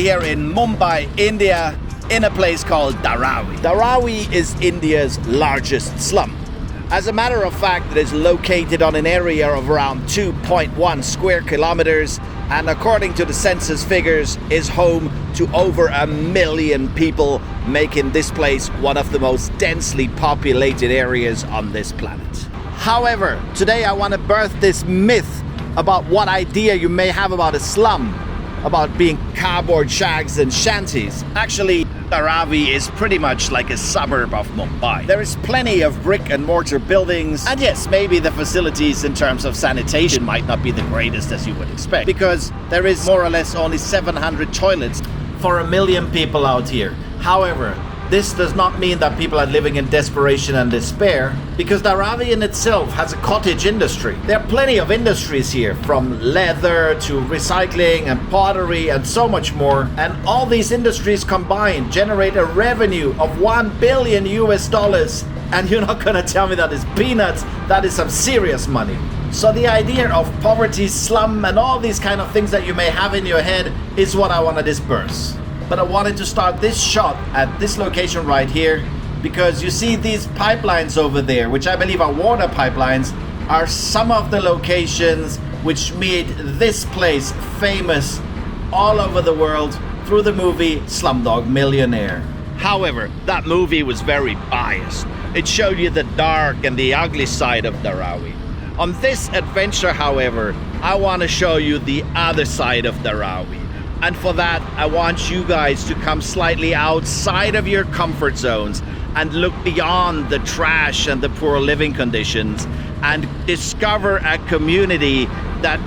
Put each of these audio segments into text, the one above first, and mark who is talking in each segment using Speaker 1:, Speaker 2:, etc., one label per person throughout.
Speaker 1: here in Mumbai, India, in a place called Dharavi. Dharavi is India's largest slum. As a matter of fact, it is located on an area of around 2.1 square kilometers, and according to the census figures, is home to over 1 million people, making this place one of the most densely populated areas on this planet. However, today I want to birth this myth about what idea you may have about a slum, about being cardboard shacks and shanties. Actually, Dharavi is pretty much like a suburb of Mumbai. There is plenty of brick and mortar buildings, and yes, maybe the facilities in terms of sanitation might not be the greatest as you would expect, because there is more or less only 700 toilets for 1 million people out here. However, this does not mean that people are living in desperation and despair, because Dharavi in itself has a cottage industry. There are plenty of industries here, from leather to recycling and pottery and so much more. And all these industries combined generate a revenue of $1 billion. And you're not gonna tell me that is peanuts, that is some serious money. So the idea of poverty, slum, and all these kind of things that you may have in your head is what I wanna disperse. But I wanted to start this shot at this location right here, because you see these pipelines over there, which I believe are water pipelines, are some of the locations which made this place famous all over the world through the movie Slumdog Millionaire. However, that movie was very biased. It showed you the dark and the ugly side of Dharavi. On this adventure, however, I want to show you the other side of Dharavi. And for that, I want you guys to come slightly outside of your comfort zones and look beyond the trash and the poor living conditions and discover a community that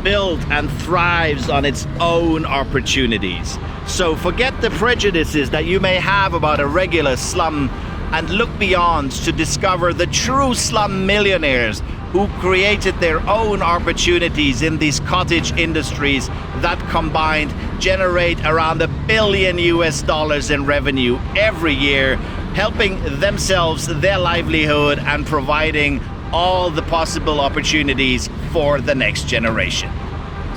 Speaker 1: builds and thrives on its own opportunities. So forget the prejudices that you may have about a regular slum and look beyond to discover the true slum millionaires who created their own opportunities in these cottage industries that combined generate around $1 billion in revenue every year, helping themselves, their livelihood, and providing all the possible opportunities for the next generation.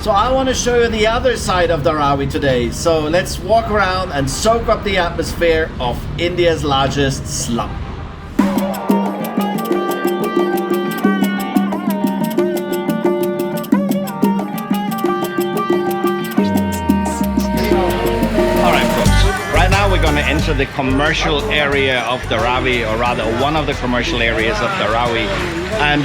Speaker 1: So I want to show you the other side of Dharavi today. So let's walk around and soak up the atmosphere of India's largest slum. We're going to enter the commercial area of Dharavi, or rather one of the commercial areas of Dharavi. And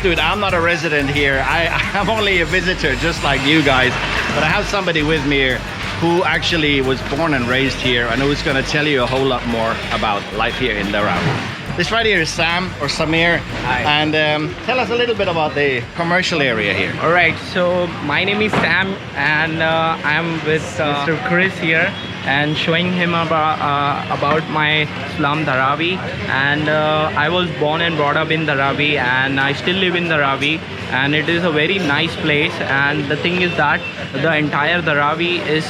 Speaker 1: dude, I'm not a resident here. I'm only a visitor, just like you guys. But I have somebody with me here who actually was born and raised here and who's going to tell you a whole lot more about life here in Dharavi. This right here is Sam, or Samir.
Speaker 2: Hi.
Speaker 1: And tell us a little bit about the commercial area here.
Speaker 2: All right, so my name is Sam, and I'm with Mr. Kriz here, and showing him about my slum Dharavi. And I was born and brought up in Dharavi, and I still live in Dharavi, and it is a very nice place. And the thing is that the entire Dharavi is,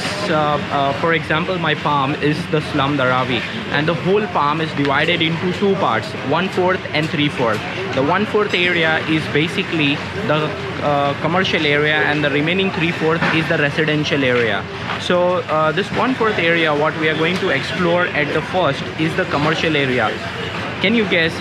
Speaker 2: for example, my farm is the slum Dharavi, and the whole farm is divided into two parts, 1/4 and 3/4. The 1/4 area is basically the commercial area, and the remaining 3/4 is the residential area. So this 1/4 area, what we are going to explore at the first is the commercial area. Can you guess,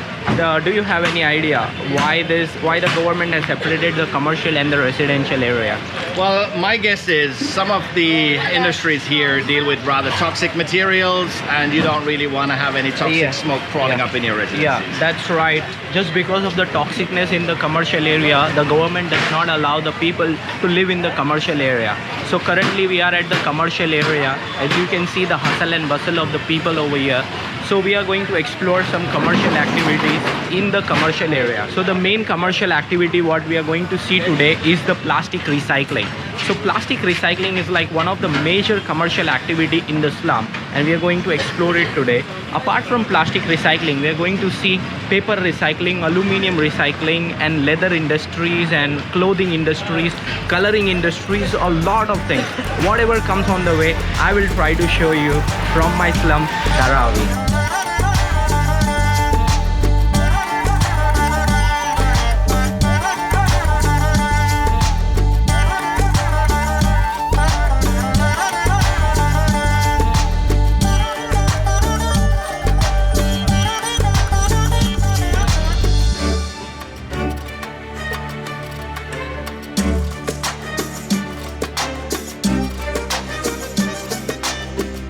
Speaker 2: do you have any idea why the government has separated the commercial and the residential area?
Speaker 1: Well, my guess is some of the industries here deal with rather toxic materials, and you don't really want to have any toxic smoke crawling up in your residence.
Speaker 2: Yeah, that's right. Just because of the toxicness in the commercial area, the government does not allow the people to live in the commercial area. So currently we are at the commercial area. As you can see, the hustle and bustle of the people over here. So we are going to explore some commercial activities in the commercial area. So the main commercial activity what we are going to see today is the plastic recycling. So plastic recycling is like one of the major commercial activity in the slum, and we are going to explore it today. Apart from plastic recycling, we are going to see paper recycling, aluminum recycling, and leather industries and clothing industries, coloring industries, a lot of things. Whatever comes on the way, I will try to show you from my slum Dharavi.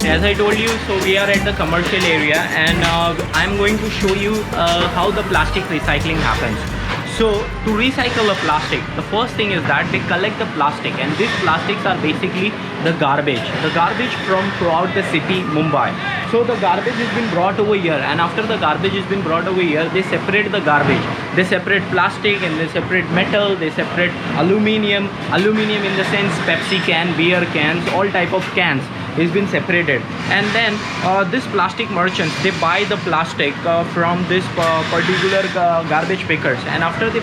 Speaker 2: As I told you, so we are at the commercial area, and I'm going to show you how the plastic recycling happens. So to recycle a plastic, the first thing is that they collect the plastic, and these plastics are basically the garbage from throughout the city Mumbai. So the garbage has been brought over here, and after the garbage has been brought over here, they separate the garbage. They separate plastic, and they separate metal, they separate aluminium in the sense Pepsi can, beer cans, all type of cans is been separated. And then this plastic merchants, they buy the plastic from this particular garbage pickers, and after they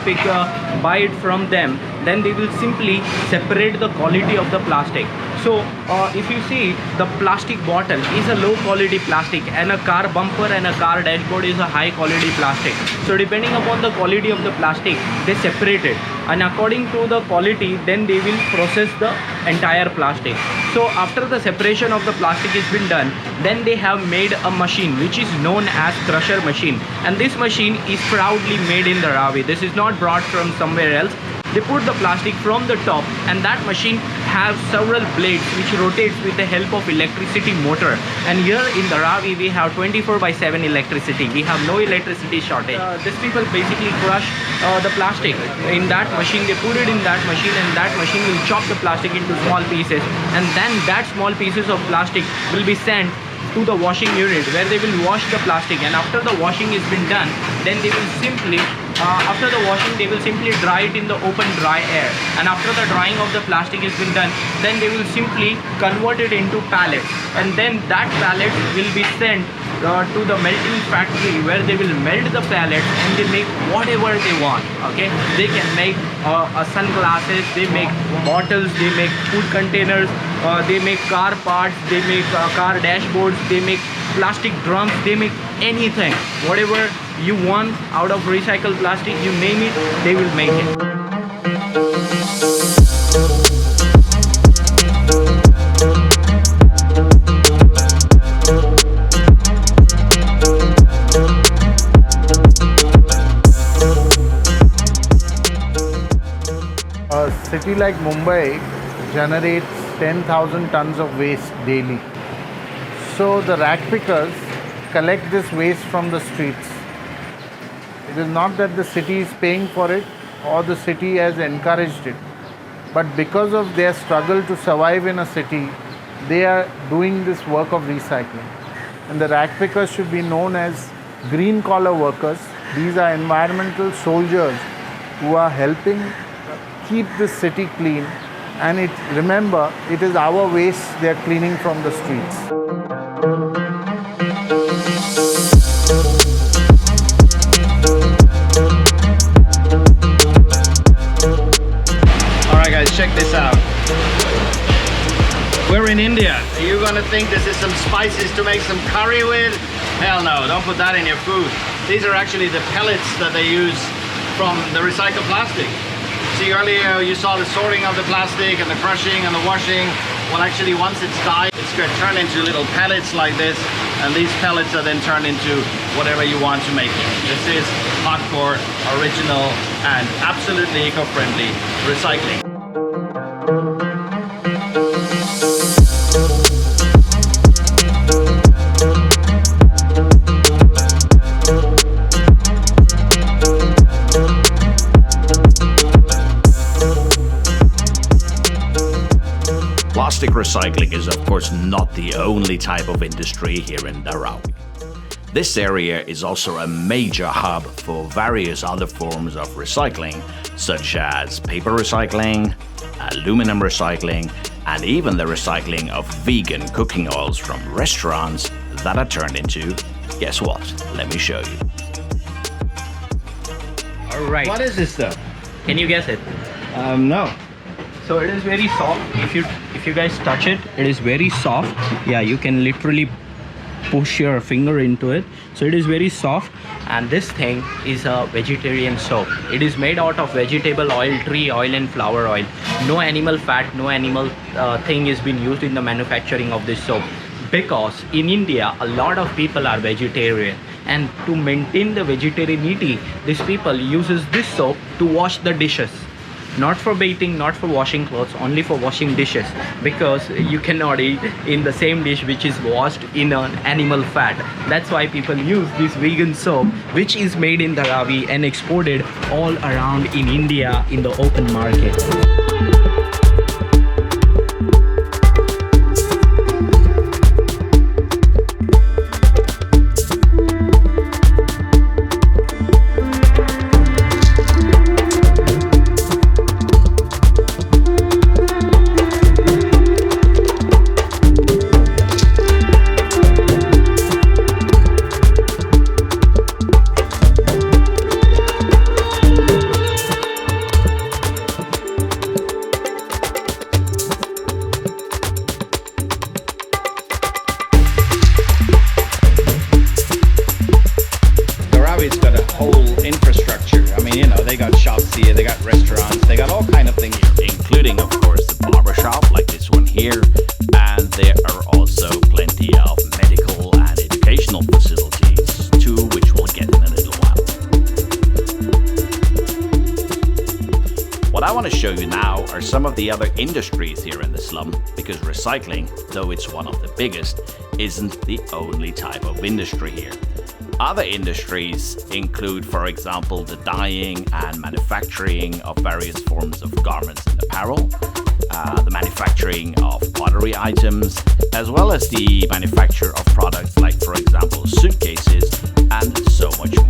Speaker 2: buy it from them, then they will simply separate the quality of the plastic. So if you see, the plastic bottle is a low quality plastic, and a car bumper and a car dashboard is a high quality plastic. So depending upon the quality of the plastic, they separate it, and according to the quality, then they will process the entire plastic. So after the separation of the plastic has been done, then they have made a machine which is known as crusher machine, and this machine is proudly made in Dharavi. This is not brought from somewhere else. They put the plastic from the top, and that machine has several blades which rotates with the help of electricity motor. And here in Dharavi we have 24/7 electricity. We have no electricity shortage. These people basically crush the plastic in that machine. They put it in that machine, and that machine will chop the plastic into small pieces, and then that small pieces of plastic will be sent to the washing unit, where they will wash the plastic. And after the washing has been done, then they will simply after the washing, they will simply dry it in the open dry air, and after the drying of the plastic has been done, then they will simply convert it into pallets, and then that pallet will be sent to the melting factory, where they will melt the pallets, and they make whatever they want. Okay, they can make sunglasses, they make bottles, they make food containers, they make car parts, they make car dashboards, they make plastic drums, they make anything, whatever you want out of recycled plastic, you name it, they will make it.
Speaker 3: A city like Mumbai generates 10,000 tons of waste daily. So the rag pickers collect this waste from the streets. It is not that the city is paying for it or the city has encouraged it, but because of their struggle to survive in a city, they are doing this work of recycling. And the rag pickers should be known as green collar workers. These are environmental soldiers who are helping keep this city clean. And remember, it is our waste they are cleaning from the streets.
Speaker 1: Check this out. We're in India. Are you gonna think this is some spices to make some curry with? Hell no, don't put that in your food. These are actually the pellets that they use from the recycled plastic. See, earlier you saw the sorting of the plastic and the crushing and the washing. Well, actually, once it's dyed, it's going to turn into little pellets like this, and these pellets are then turned into whatever you want to make it. This is hardcore, original, and absolutely eco-friendly recycling. Plastic recycling is of course not the only type of industry here in Dharavi. This area is also a major hub for various other forms of recycling, such as paper recycling, aluminum recycling, and even the recycling of vegan cooking oils from restaurants that are turned into, guess what? Let me show you.
Speaker 2: Alright.
Speaker 1: What is this stuff?
Speaker 2: Can you guess it?
Speaker 1: No.
Speaker 2: So it is very soft. If you guys touch it, it is very soft. Yeah, you can literally push your finger into it. So it is very soft, and this thing is a vegetarian soap. It is made out of vegetable oil, tree oil, and flower oil. No animal fat, no animal thing is being used in the manufacturing of this soap, because in India a lot of people are vegetarian, and to maintain the vegetarianity, these people uses this soap to wash the dishes. not for bathing, not for washing clothes, only for washing dishes, because you cannot eat in the same dish which is washed in an animal fat. That's why people use this vegan soap, which is made in Dharavi and exported all around in India in the open market.
Speaker 1: It's got a whole infrastructure. I mean, you know, they got shops here, they got restaurants, they got all kind of things here, including, of course, the barber shop like this one here. And there are also plenty of medical and educational facilities too, which we'll get in a little while. What I want to show you now are some of the other industries here in the slum, because recycling, though it's one of the biggest, isn't the only type of industry here. Other industries include, for example, the dyeing and manufacturing of various forms of garments and apparel, the manufacturing of pottery items, as well as the manufacture of products like, for example, suitcases, and so much more.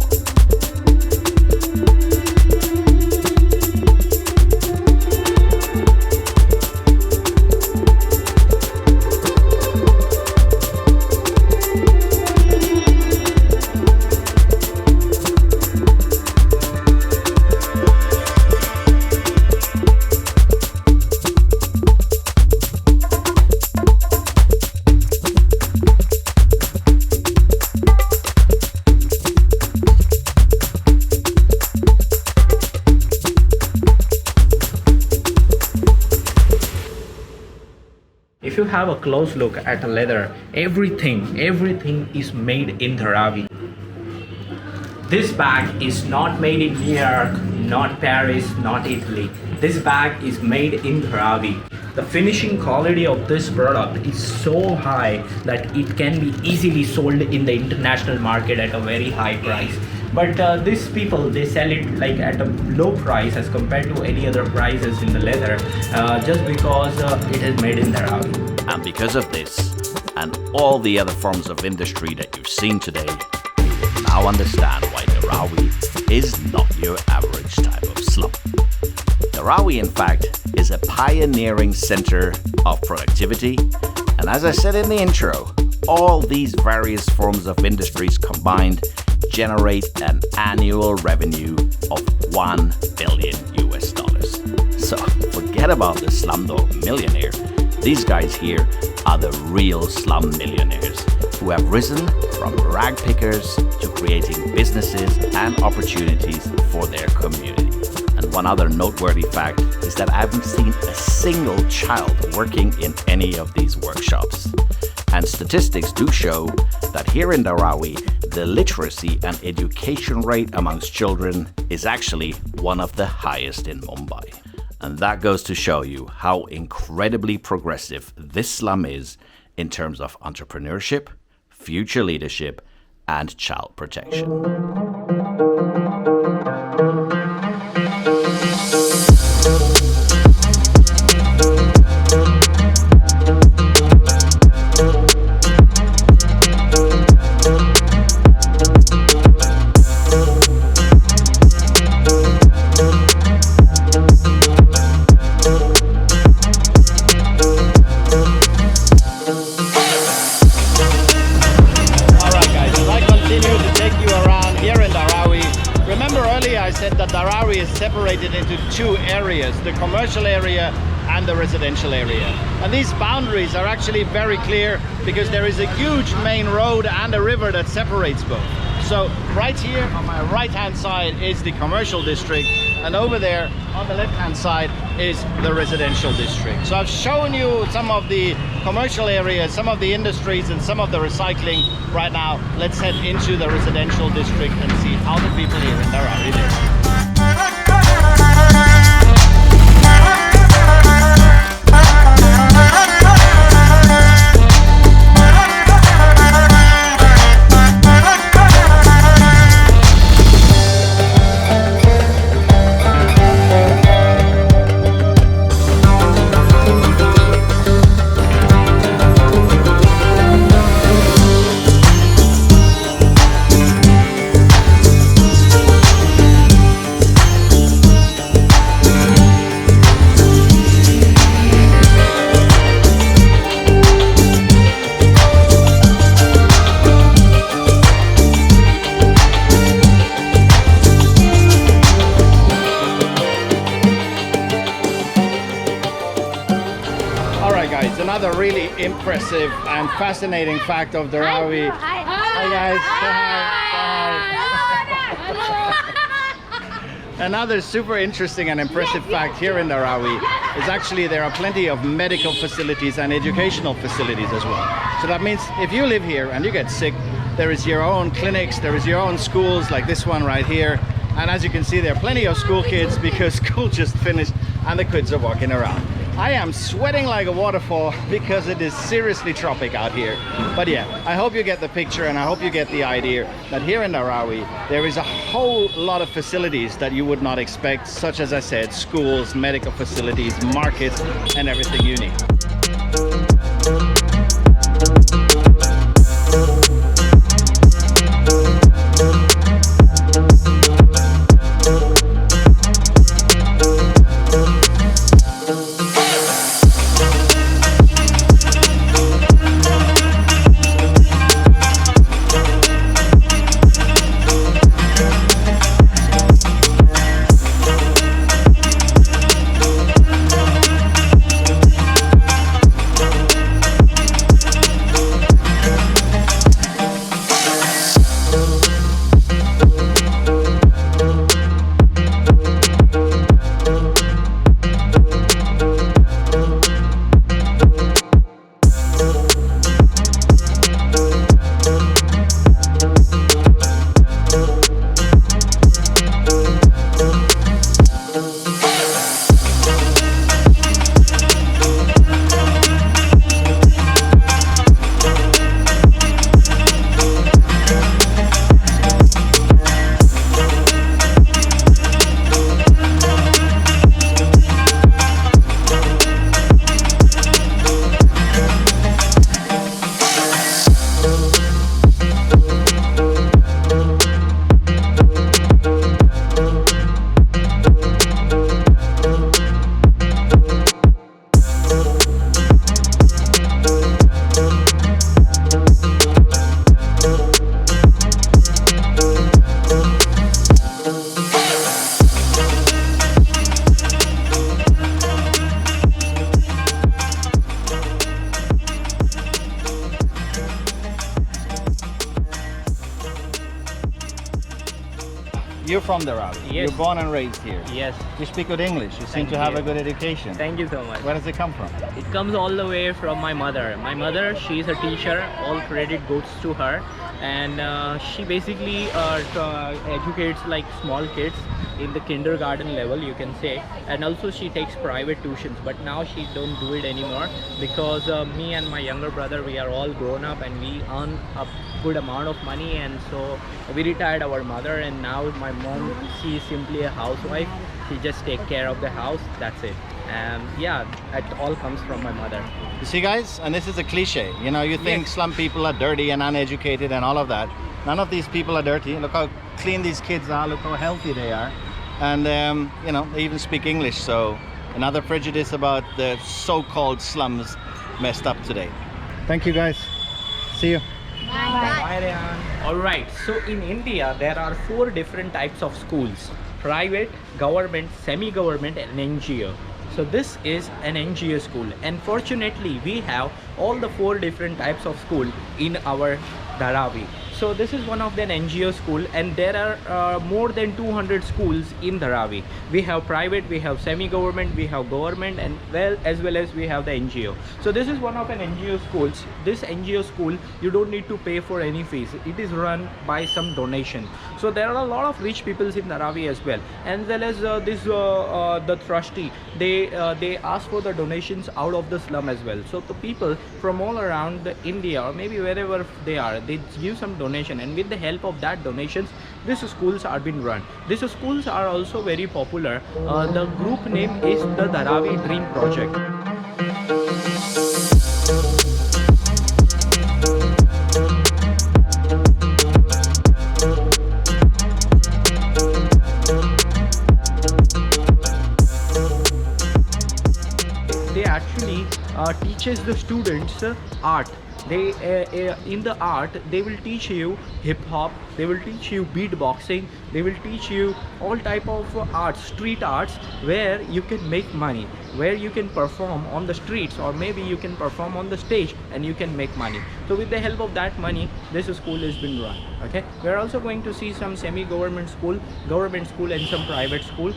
Speaker 2: If you have a close look at a leather, everything is made in Dharavi. This bag is not made in New York, not Paris, not Italy. This bag is made in Dharavi. The finishing quality of this product is so high that it can be easily sold in the international market at a very high price. But these people, they sell it like at a low price as compared to any other prices in the leather, just because it is made in Dharavi.
Speaker 1: And because of this, and all the other forms of industry that you've seen today, you will now understand why Dharavi is not your average type of slum. Dharavi, in fact, is a pioneering center of productivity, and as I said in the intro, all these various forms of industries combined generate an annual revenue of $1 billion US. So forget about the slumdog millionaire. These guys here are the real slum millionaires who have risen from rag pickers to creating businesses and opportunities for their community. And one other noteworthy fact is that I haven't seen a single child working in any of these workshops. And statistics do show that here in Dharavi, the literacy and education rate amongst children is actually one of the highest in Mumbai. And that goes to show you how incredibly progressive this slum is in terms of entrepreneurship, future leadership, and child protection. Dharavi is separated into two areas, the commercial area and the residential area. And these boundaries are actually very clear because there is a huge main road and a river that separates both. So right here on my right hand side is the commercial district, and over there on the left hand side is the residential district. So I've shown you some of the commercial areas, some of the industries and some of the recycling. Right now let's head into the residential district and see how the people here in Dharavi live. impressive and fascinating fact of Dharavi. Hi guys. Say hi. Another super interesting and impressive fact here in Dharavi is actually there are plenty of medical facilities and educational facilities as well. So that means if you live here and you get sick, there is your own clinics, there is your own schools like this one right here. And as you can see, there are plenty of school kids because school just finished and the kids are walking around. I am sweating like a waterfall because it is seriously tropic out here. But yeah, I hope you get the picture and I hope you get the idea that here in Dharavi, there is a whole lot of facilities that you would not expect, such as I said, schools, medical facilities, markets, and everything you need. You're from Dharavi.
Speaker 2: Yes.
Speaker 1: You're born and raised here.
Speaker 2: Yes.
Speaker 1: You speak good English. You seem
Speaker 2: Thank
Speaker 1: to have
Speaker 2: you.
Speaker 1: a good education.
Speaker 2: Thank you so much.
Speaker 1: Where does it come from?
Speaker 2: It comes all the way from my mother. My mother, she's a teacher. All credit goes to her, and she basically educates like small kids in the kindergarten level, you can say, and also she takes private tuitions. But now she don't do it anymore because me and my younger brother, we are all grown up and we earn a good amount of money, and so we retired our mother, and now my mom, she is simply a housewife. She just take care of the house, that's it. And yeah, it all comes from my mother.
Speaker 1: You see guys, and this is a cliche, you know, you think slum people are dirty and uneducated and all of that. None of these people are dirty. Look how clean these kids are, look how healthy they are. And you know, they even speak English. So another prejudice about the so-called slums messed up today. Thank you guys. See you.
Speaker 2: Bye, Rehan. Alright, so in India there are 4 different types of schools: private, government, semi-government and NGO. So this is an NGO school, and fortunately we have all the 4 different types of school in our Dharavi. So this is one of the NGO school, and there are more than 200 schools in Dharavi. We have private, we have semi-government, we have government, and as well as we have the NGO. So this is one of an NGO schools. This NGO school, you don't need to pay for any fees. It is run by some donation. So there are a lot of rich people in Dharavi as well, and well as the trustee, they ask for the donations out of the slum as well. So the people from all around India, or maybe wherever they are, they give some donation, and with the help of that donations, these schools are being run. These schools are also very popular. The group name is the Dharavi Dream Project. They actually teaches the students art. They in the art they will teach you hip hop, they will teach you beatboxing, they will teach you all type of arts, street arts, where you can make money. where you can perform on the streets, or maybe you can perform on the stage and you can make money. So with the help of that money, this school has been run. Okay, we're also going to see some semi-government school, government school, and some private school.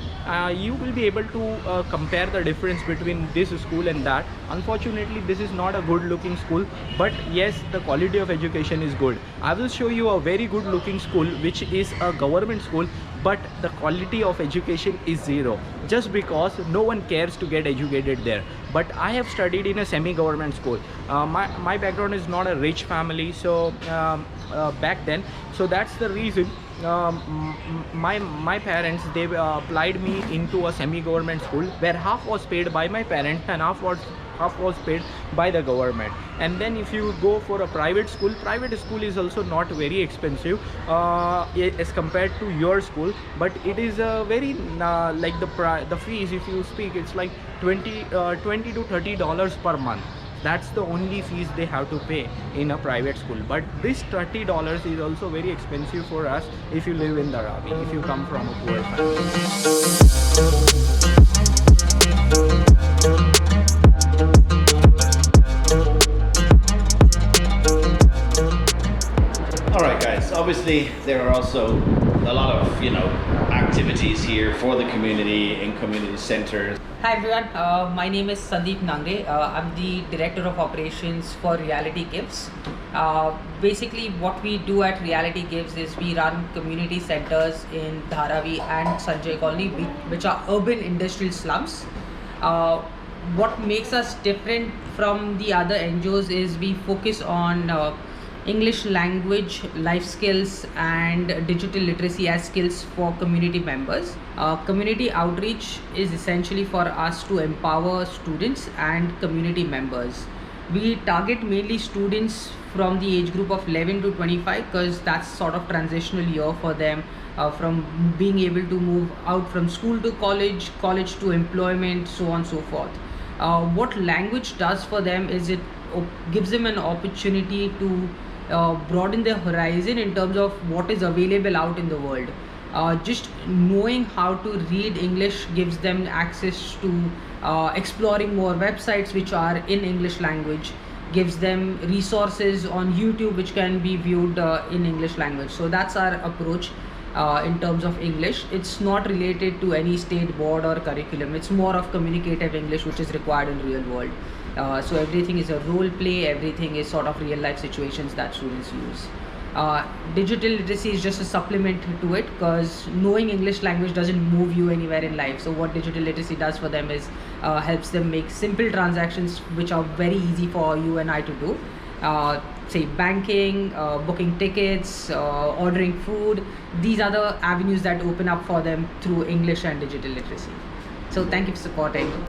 Speaker 2: You will be able to compare the difference between this school and that. Unfortunately, this is not a good looking school, but yes, the quality of education is good. I will show you a very good looking school which is a government school, but the quality of education is zero, just because no one cares to get educated there. But I have studied in a semi-government school. My background is not a rich family, so back then, so that's the reason my parents, they applied me into a semi-government school where half was paid by my parents and half was paid by the government. And then if you go for a private school is also not very expensive as compared to your school, but it is a very like the fees, if you speak, it's like $20 to $30 per month. That's the only fees they have to pay in a private school. But this $30 is also very expensive for us if you live in Dharavi, if you come from a poor family.
Speaker 1: Alright guys, obviously there are also a lot of, activities here for the community in community centers.
Speaker 4: Hi everyone, my name is Sandeep Nangre. I'm the Director of Operations for Reality Gives. Basically what we do at Reality Gives is we run community centers in Dharavi and Sanjay Colony, which are urban industrial slums. What makes us different from the other NGOs is we focus on English language, life skills and digital literacy as skills for community members. Community outreach is essentially for us to empower students and community members. We target mainly students from the age group of 11 to 25 because that's sort of transitional year for them, from being able to move out from school to college, college to employment, so on and so forth. What language does for them is it gives them an opportunity to broaden their horizon in terms of what is available out in the world. Just knowing how to read English gives them access to exploring more websites which are in English language, gives them resources on YouTube which can be viewed in English language. So that's our approach in terms of English. It's not related to any state board or curriculum. It's more of communicative English which is required in real world. So everything is a role play, everything is sort of real life situations that students use. Digital literacy is just a supplement to it because knowing English language doesn't move you anywhere in life. So what digital literacy does for them is helps them make simple transactions which are very easy for you and I to do. Say banking, booking tickets, ordering food. These are the avenues that open up for them through English and digital literacy. So thank you for supporting.